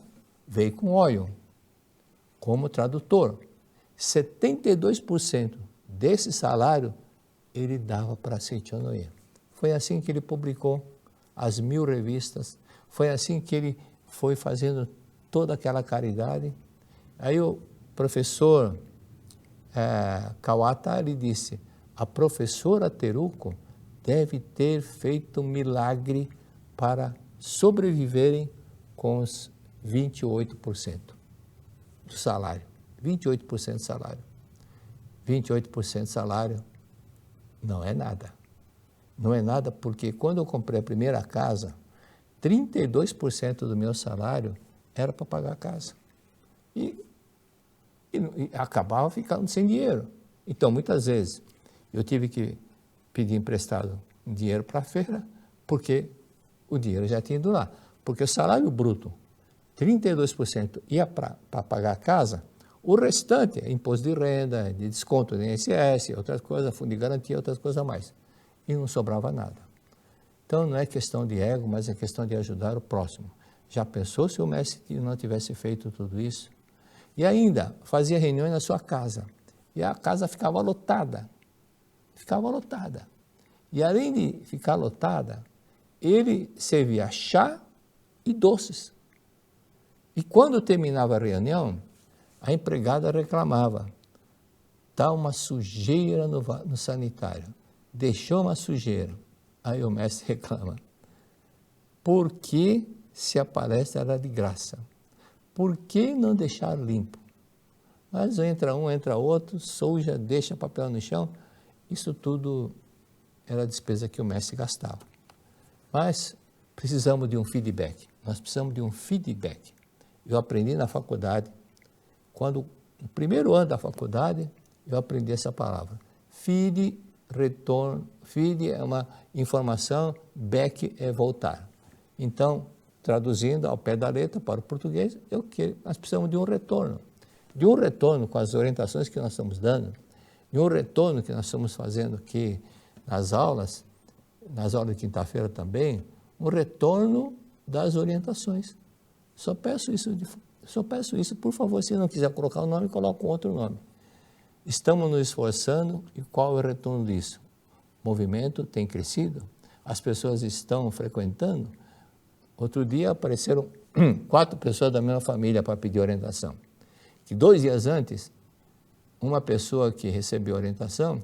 veio com óleo, como tradutor. 72% desse salário ele dava para Seitonê. Foi assim que ele publicou as 1000 revistas, foi assim que ele foi fazendo toda aquela caridade. Aí o professor Kawata, ele disse, a professora Teruko deve ter feito um milagre para sobreviverem com os 28% do salário. 28% de salário. 28% de salário não é nada. Não é nada porque quando eu comprei a primeira casa, 32% do meu salário era para pagar a casa. E acabava ficando sem dinheiro. Então, muitas vezes, eu tive que pedir emprestado dinheiro para a feira, porque o dinheiro já tinha ido lá. Porque o salário bruto, 32% ia para pagar a casa, o restante é imposto de renda, de desconto do INSS, outras coisas, fundo de garantia, outras coisas a mais. e não sobrava nada. Então não é questão de ego, mas é questão de ajudar o próximo. Já pensou se o mestre não tivesse feito tudo isso? E ainda fazia reuniões na sua casa. E a casa ficava lotada. Ficava lotada. E além de ficar lotada, ele servia chá e doces. E quando terminava a reunião, a empregada reclamava. Está uma sujeira no sanitário. Deixou uma sujeira. Aí o mestre reclama. Por que se a palestra era de graça? Por que não deixar limpo? Mas entra um, entra outro, suja, deixa papel no chão. Isso tudo era a despesa que o mestre gastava. Mas precisamos de um feedback. Nós precisamos de um feedback. Eu aprendi na faculdade, no primeiro ano da faculdade, eu aprendi essa palavra. Feed, retorno. Feed é uma informação, back é voltar. Então, traduzindo ao pé da letra para o português, nós precisamos de um retorno. De um retorno com as orientações que nós estamos dando, de um retorno que nós estamos fazendo aqui nas aulas de quinta-feira também, um retorno das orientações. Só peço isso, por favor, se não quiser colocar o nome, coloque um outro nome. Estamos nos esforçando e qual é o retorno disso? O movimento tem crescido, as pessoas estão frequentando. Outro dia apareceram 4 pessoas da mesma família para pedir orientação. Que 2 dias antes, uma pessoa que recebeu orientação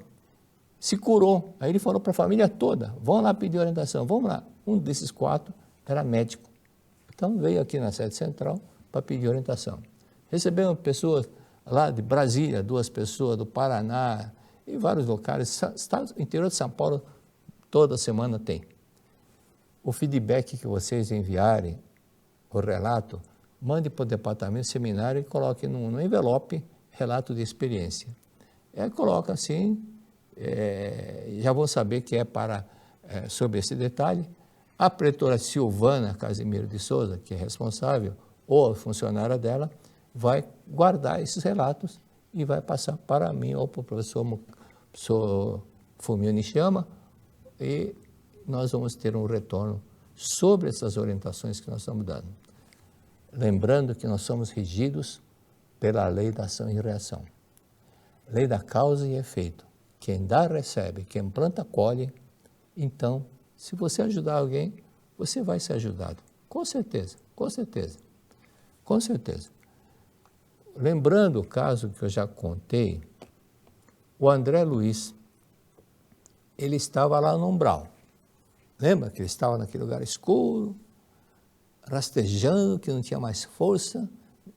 se curou. Aí ele falou para a família toda, vão lá pedir orientação, vamos lá. Um desses 4 era médico. Então veio aqui na sede central para pedir orientação. Recebemos pessoas lá de Brasília, 2 pessoas do Paraná, e vários locais, interior de São Paulo, toda semana tem. O feedback que vocês enviarem, o relato, mande para o departamento seminário e coloque no envelope relato de experiência. Coloca assim, já vão saber que é sobre esse detalhe. A pretora Silvana Casimiro de Souza, que é responsável, ou a funcionária dela, vai guardar esses relatos e vai passar para mim ou para o professor Fumio Nishiyama, e nós vamos ter um retorno sobre essas orientações que nós estamos dando. Lembrando que nós somos regidos pela lei da ação e reação. Lei da causa e efeito. Quem dá, recebe. Quem planta, colhe. Então, se você ajudar alguém, você vai ser ajudado. Com certeza, com certeza, com certeza. Lembrando o caso que eu já contei, o André Luiz, ele estava lá no umbral. Lembra que ele estava naquele lugar escuro, rastejando, que não tinha mais força,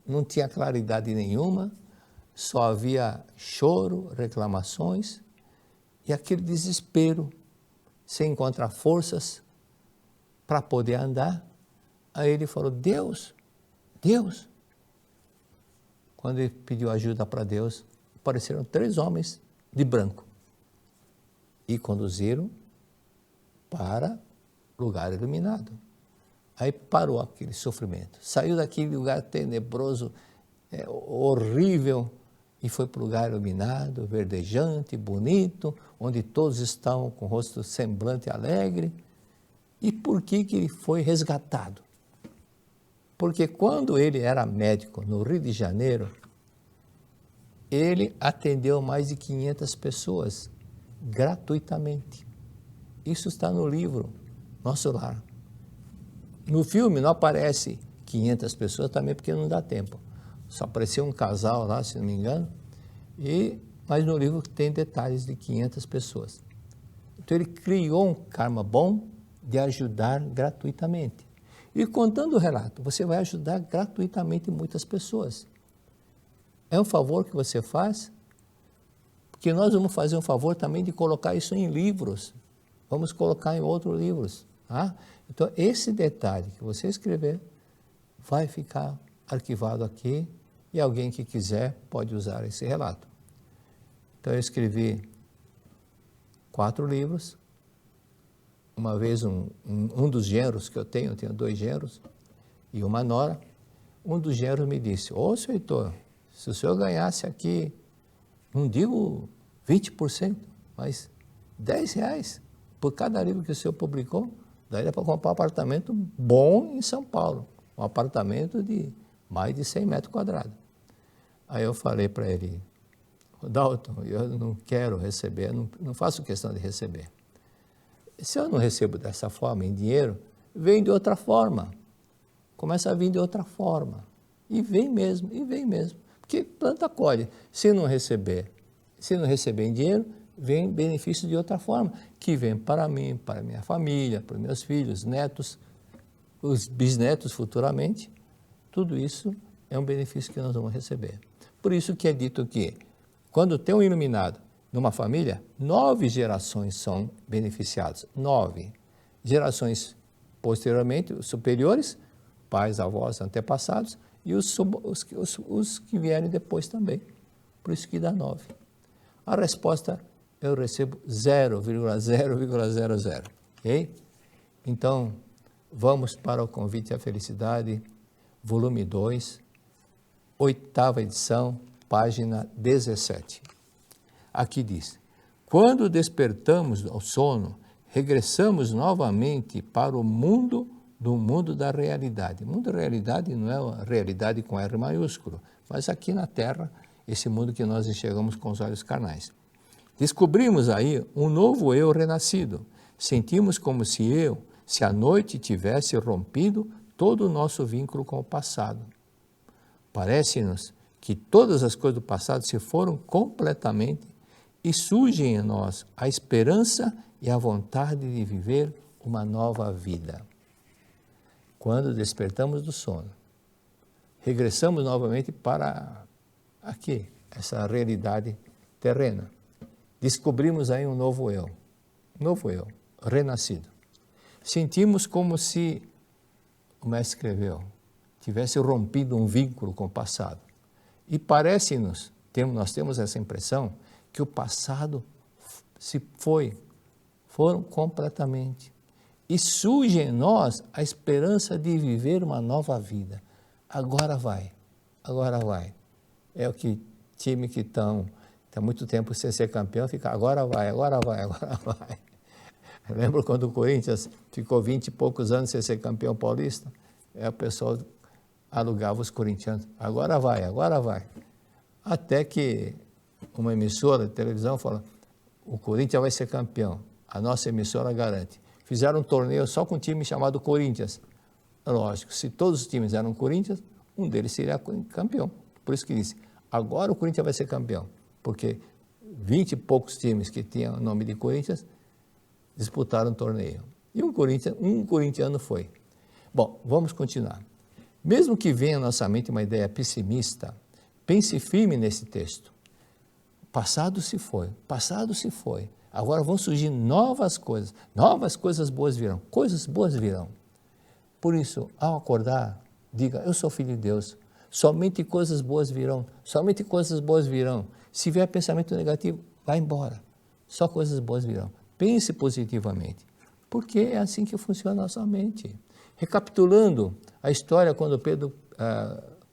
não tinha claridade nenhuma, só havia choro, reclamações e aquele desespero, sem encontrar forças para poder andar. Aí ele falou, Deus. Quando ele pediu ajuda para Deus, apareceram 3 homens de branco e conduziram para lugar iluminado. Aí parou aquele sofrimento, saiu daquele lugar tenebroso, horrível, e foi para o lugar iluminado, verdejante, bonito, onde todos estavam com o rosto semblante alegre. E por que ele foi resgatado? Porque quando ele era médico no Rio de Janeiro, ele atendeu mais de 500 pessoas gratuitamente. Isso está no livro Nosso Lar. No filme não aparece 500 pessoas também porque não dá tempo. Só apareceu um casal lá, se não me engano, mas no livro tem detalhes de 500 pessoas. Então ele criou um karma bom de ajudar gratuitamente. E contando o relato, você vai ajudar gratuitamente muitas pessoas. É um favor que você faz, porque nós vamos fazer um favor também de colocar isso em livros. Vamos colocar em outros livros. Tá? Então, esse detalhe que você escrever vai ficar arquivado aqui e alguém que quiser pode usar esse relato. Então, eu escrevi 4 livros. Uma vez, um dos genros que eu tenho 2 genros e uma nora, um dos genros me disse, ô, senhor Heitor, se o senhor ganhasse aqui, não digo 20%, mas R$10, por cada livro que o senhor publicou, daí é para comprar um apartamento bom em São Paulo, um apartamento de mais de 100 metros quadrados. Aí eu falei para ele, Dalton, eu não quero receber, não faço questão de receber. Se eu não recebo dessa forma em dinheiro, vem de outra forma. Começa a vir de outra forma. E vem mesmo. Porque planta colhe. Se não receber em dinheiro, vem benefício de outra forma, que vem para mim, para minha família, para meus filhos, netos, os bisnetos futuramente. Tudo isso é um benefício que nós vamos receber. Por isso que é dito que, quando tem um iluminado numa família, 9 gerações são beneficiadas. 9 gerações posteriormente, superiores, pais, avós, antepassados, e os que vierem depois também. Por isso que dá 9. A resposta, eu recebo 0,0,00. Ok? Então, vamos para o Convite à Felicidade, volume 2, 8ª edição, página 17. Aqui diz, quando despertamos ao sono, regressamos novamente para o mundo da realidade. O mundo da realidade não é a realidade com R maiúsculo, mas aqui na Terra, esse mundo que nós enxergamos com os olhos carnais. Descobrimos aí um novo eu renascido. Sentimos como se a noite tivesse rompido todo o nosso vínculo com o passado. Parece-nos que todas as coisas do passado se foram completamente e surge em nós a esperança e a vontade de viver uma nova vida. Quando despertamos do sono, regressamos novamente para aqui, essa realidade terrena. Descobrimos aí um novo eu, renascido. Sentimos como se, o mestre escreveu, tivesse rompido um vínculo com o passado. E parece-nos, nós temos essa impressão, que o passado foram completamente. E surge em nós a esperança de viver uma nova vida. Agora vai. É o que time que está há muito tempo sem ser campeão, fica agora vai. Eu lembro quando o Corinthians ficou 20 e poucos anos sem ser campeão paulista, o pessoal alugava os corintianos, agora vai. Até que uma emissora de televisão falou, o Corinthians vai ser campeão, a nossa emissora garante. Fizeram um torneio só com um time chamado Corinthians. Lógico, se todos os times eram Corinthians, um deles seria campeão. Por isso que disse, agora o Corinthians vai ser campeão, porque 20 e poucos times que tinham o nome de Corinthians disputaram o torneio. E um corintiano foi. Bom, vamos continuar. Mesmo que venha à nossa mente uma ideia pessimista, pense firme nesse texto. Passado se foi. Agora vão surgir novas coisas boas virão, coisas boas virão. Por isso, ao acordar, diga, eu sou filho de Deus, somente coisas boas virão. Se vier pensamento negativo, vai embora, só coisas boas virão. Pense positivamente, porque é assim que funciona a nossa mente. Recapitulando a história, quando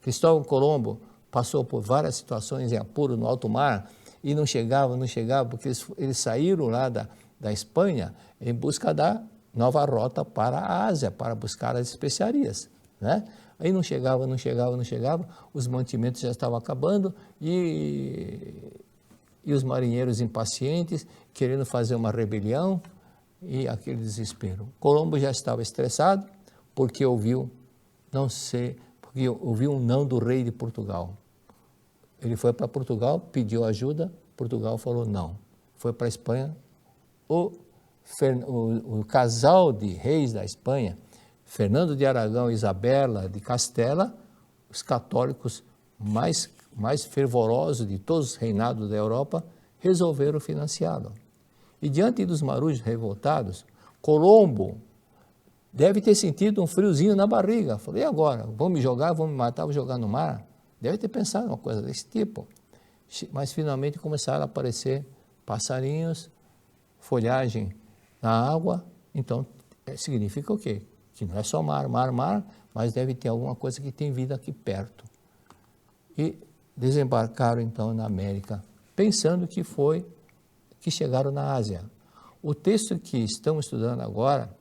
Cristóvão Colombo passou por várias situações em apuro no alto mar, e não chegava, porque eles saíram lá da Espanha em busca da nova rota para a Ásia, para buscar as especiarias, né? Aí não chegava, os mantimentos já estavam acabando e os marinheiros impacientes, querendo fazer uma rebelião e aquele desespero. Colombo já estava estressado porque ouviu um não do rei de Portugal. Ele foi para Portugal, pediu ajuda, Portugal falou não. Foi para a Espanha, o casal de reis da Espanha, Fernando de Aragão e Isabela de Castela, os católicos mais fervorosos de todos os reinados da Europa, resolveram financiá-lo. E diante dos marujos revoltados, Colombo deve ter sentido um friozinho na barriga. Falei, e agora? Vão me jogar, vão me matar, vou jogar no mar? Deve ter pensado uma coisa desse tipo. Mas finalmente começaram a aparecer passarinhos, folhagem na água. Então, significa o quê? Que não é só mar, mas deve ter alguma coisa que tem vida aqui perto. E desembarcaram então na América, pensando que chegaram na Ásia. O texto que estamos estudando agora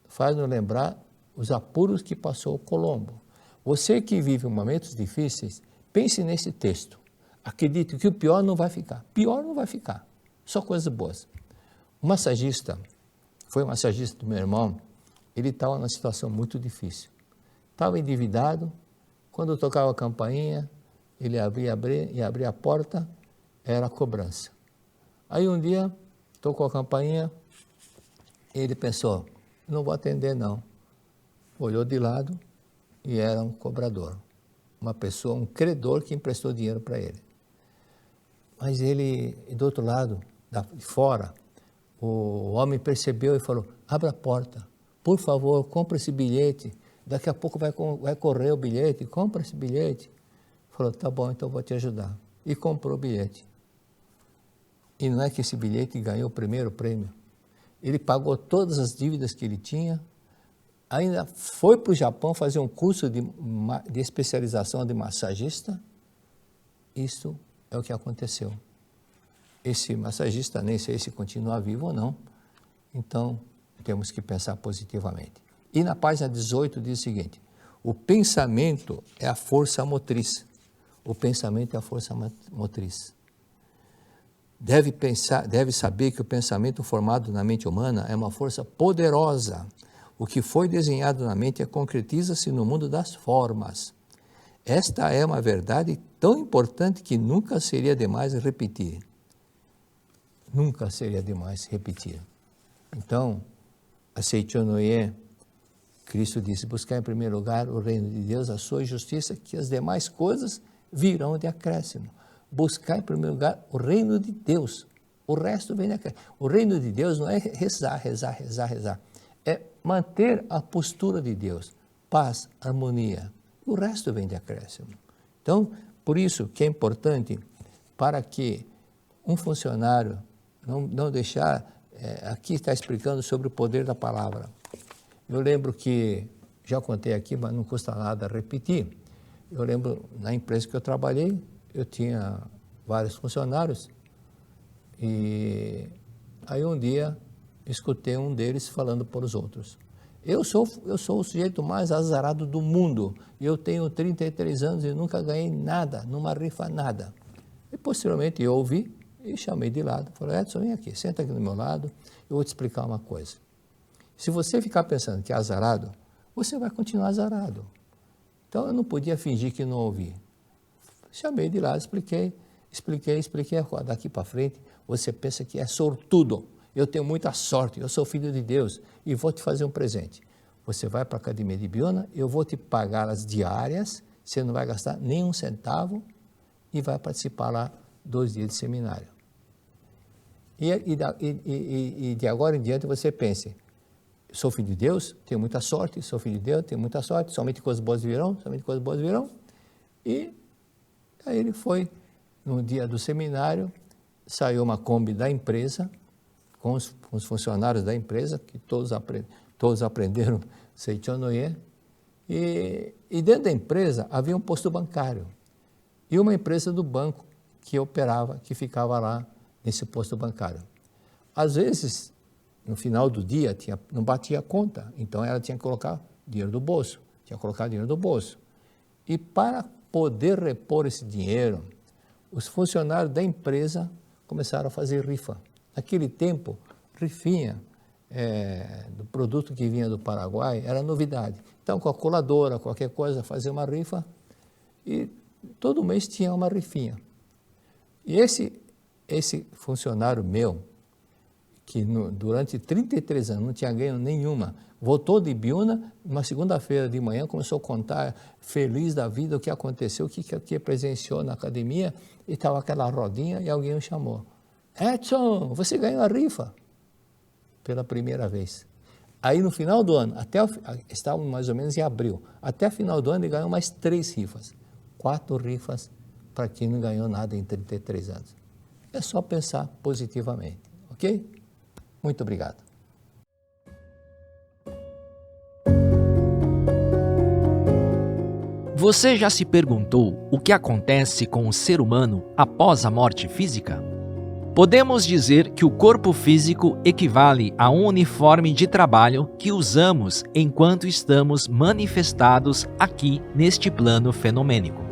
faz-nos lembrar os apuros que passou Colombo. Você que vive momentos difíceis, pense nesse texto. Acredite que o pior não vai ficar. Pior não vai ficar. Só coisas boas. O massagista, foi o massagista do meu irmão, ele estava numa situação muito difícil. Estava endividado, quando eu tocava a campainha, ele abria a porta, era a cobrança. Aí um dia, tocou a campainha, ele pensou, não vou atender não. Olhou de lado e era um cobrador, uma pessoa, um credor que emprestou dinheiro para ele. Mas ele, do outro lado, de fora, o homem percebeu e falou, abra a porta, por favor, compre esse bilhete, daqui a pouco vai correr o bilhete, compra esse bilhete. Falou, tá bom, então vou te ajudar. E comprou o bilhete. E não é que esse bilhete ganhou o primeiro prêmio. Ele pagou todas as dívidas que ele tinha, ainda foi para o Japão fazer um curso de especialização de massagista. Isso é o que aconteceu. Esse massagista, nem sei se continua vivo ou não, então temos que pensar positivamente. E na página 18 diz o seguinte, o pensamento é a força motriz. O pensamento é a força motriz. Deve saber que o pensamento formado na mente humana é uma força poderosa. O que foi desenhado na mente concretiza-se no mundo das formas. Esta é uma verdade tão importante que nunca seria demais repetir. Nunca seria demais repetir. Então, a Seichonoye, Cristo disse, buscar em primeiro lugar o reino de Deus, a sua justiça, que as demais coisas virão de acréscimo. Buscar em primeiro lugar o reino de Deus. O resto vem de acréscimo. O reino de Deus não é rezar. É manter a postura de Deus. Paz, harmonia. O resto vem de acréscimo. Então, por isso que é importante para que um funcionário não deixar... aqui está explicando sobre o poder da palavra. Eu lembro que, já contei aqui, mas não custa nada repetir. Eu lembro, na empresa que eu trabalhei, eu tinha vários funcionários e aí um dia escutei um deles falando para os outros. Eu sou o sujeito mais azarado do mundo. Eu tenho 33 anos e nunca ganhei nada, numa rifa nada. E posteriormente eu ouvi e chamei de lado. Falei, Edson, vem aqui, senta aqui do meu lado, eu vou te explicar uma coisa. Se você ficar pensando que é azarado, você vai continuar azarado. Então eu não podia fingir que não ouvi. Chamei de lado, expliquei. Daqui para frente, você pensa que é sortudo. Eu tenho muita sorte, eu sou filho de Deus e vou te fazer um presente. Você vai para a Academia de Biona, eu vou te pagar as diárias, você não vai gastar nem um centavo e vai participar lá 2 dias de seminário. E de agora em diante você pense, sou filho de Deus, tenho muita sorte, sou filho de Deus, tenho muita sorte, somente coisas boas virão. E aí ele foi, no dia do seminário, saiu uma Kombi da empresa, com os funcionários da empresa, que todos aprenderam Seichonoye, e dentro da empresa havia um posto bancário, e uma empresa do banco que operava, que ficava lá nesse posto bancário. Às vezes, no final do dia, não batia a conta, então ela tinha que colocar dinheiro do bolso, E para poder repor esse dinheiro, os funcionários da empresa começaram a fazer rifa. Naquele tempo, rifinha do produto que vinha do Paraguai era novidade. Então, com a coladora, qualquer coisa, fazia uma rifa e todo mês tinha uma rifinha. E esse funcionário meu, que durante 33 anos não tinha ganho nenhuma, voltou de Biúna, uma segunda-feira de manhã, começou a contar, feliz da vida, o que aconteceu, o que presenciou na academia, e estava aquela rodinha e alguém o chamou. Edson, você ganhou a rifa pela primeira vez. Aí no final do ano, estávamos mais ou menos em abril, até o final do ano ele ganhou mais 3 rifas. 4 rifas para quem não ganhou nada em 33 anos. É só pensar positivamente, ok? Muito obrigado. Você já se perguntou o que acontece com o ser humano após a morte física? Podemos dizer que o corpo físico equivale a um uniforme de trabalho que usamos enquanto estamos manifestados aqui neste plano fenomênico.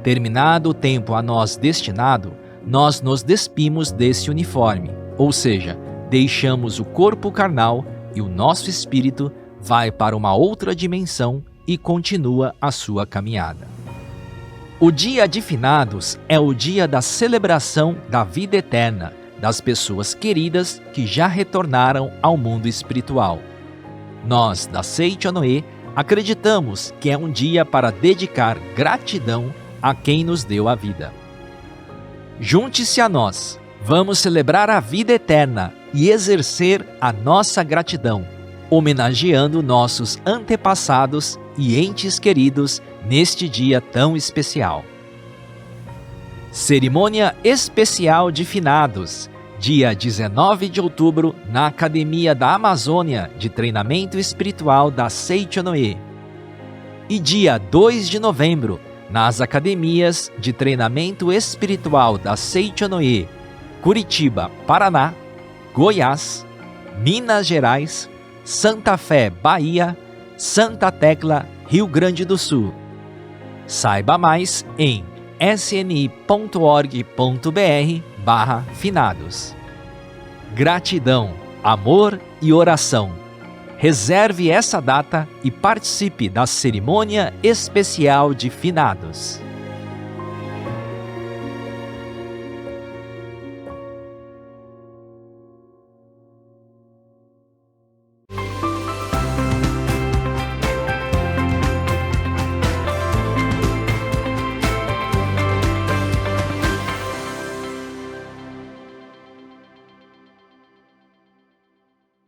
Terminado o tempo a nós destinado, nós nos despimos desse uniforme, ou seja, deixamos o corpo carnal e o nosso espírito vai para uma outra dimensão e continua a sua caminhada. O dia de finados é o dia da celebração da vida eterna das pessoas queridas que já retornaram ao mundo espiritual. Nós, da Seichonoe, acreditamos que é um dia para dedicar gratidão a quem nos deu a vida. Junte-se a nós, vamos celebrar a vida eterna e exercer a nossa gratidão, homenageando nossos antepassados e entes queridos neste dia tão especial. Cerimônia especial de finados, dia 19 de outubro, na Academia da Amazônia de Treinamento Espiritual da Seichonoe. E dia 2 de novembro, nas Academias de Treinamento Espiritual da Seichonoe, Curitiba, Paraná, Goiás, Minas Gerais, Santa Fé, Bahia, Santa Tecla, Rio Grande do Sul. Saiba mais em sni.org.br/finados. Gratidão, amor e oração. Reserve essa data e participe da cerimônia especial de finados.